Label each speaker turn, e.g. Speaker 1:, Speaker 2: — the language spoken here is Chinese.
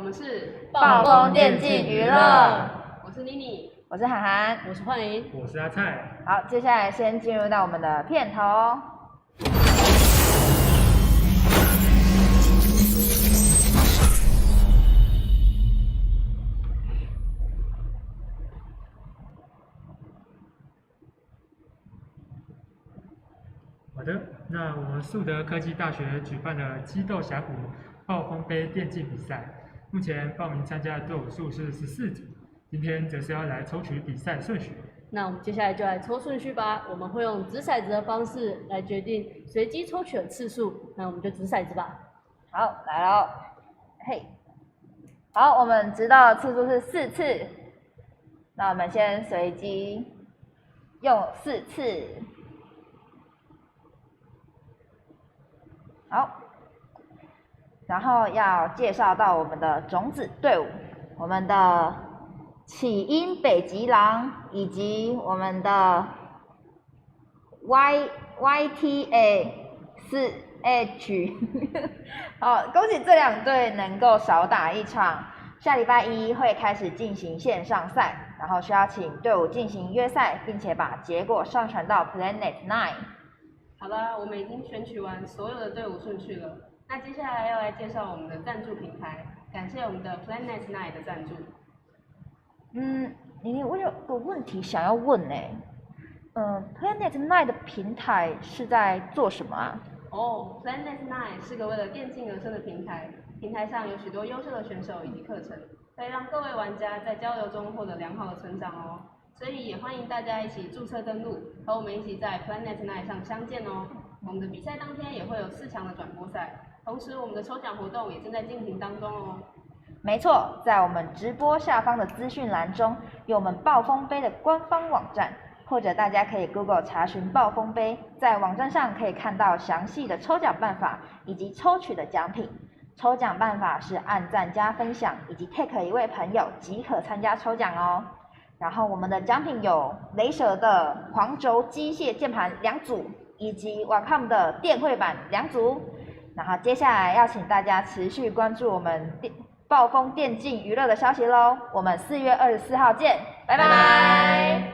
Speaker 1: 们是
Speaker 2: 暴风电竞娱乐，
Speaker 1: 我是妮妮，
Speaker 2: 我是涵涵，
Speaker 1: 我是幻莹，
Speaker 3: 我是阿蔡。
Speaker 2: 好，接下来先进入到我们的片头。
Speaker 3: 好的，那我们树德科技大学举办了激斗峡谷暴风杯电竞比赛，目前报名参加的队伍数是14组，今天则是要来抽取比赛顺序。
Speaker 1: 那我们接下来就来抽顺序吧，我们会用掷骰子的方式来决定随机抽取的次数，那我们就掷骰子吧。
Speaker 2: 好，来喽，嘿，好，我们知道次数是4次，那我们先随机用4次。好，然后要介绍到我们的种子队伍，我们的起因北极狼以及我们的 YTA4H， 好，恭喜这2队能够少打一场，下礼拜1会开始进行线上赛，然后需要请队伍进行约赛，并且把结果上传到 Planet 9。
Speaker 1: 好了，我们已经选取完所有的队伍顺序了。那接下来要来介绍我们的赞助平台，感谢我们的 Planet 9的赞助。
Speaker 2: 妮，我有个问题想要问Planet 9的平台是在做什么啊？Planet
Speaker 1: 9是个为了电竞而生的平台，平台上有许多优秀的选手以及课程，可以让各位玩家在交流中获得良好的成长哦。所以也欢迎大家一起注册登录，和我们一起在 Planet 9上相见哦。我们的比赛当天也会有4强的转播赛，同时我们的抽奖活动也正在进行当中哦。
Speaker 2: 没错，在我们直播下方的资讯栏中有我们暴风杯的官方网站，或者大家可以 Google 查询暴风杯，在网站上可以看到详细的抽奖办法以及抽取的奖品。抽奖办法是按赞加分享以及 tag 一位朋友即可参加抽奖哦。然后我们的奖品有雷蛇的黄轴机械键盘2组，以及 Wacom 的电绘板2组。然后接下来要请大家持续关注我们暴风电竞娱乐的消息咯，我们4月24号见，拜拜。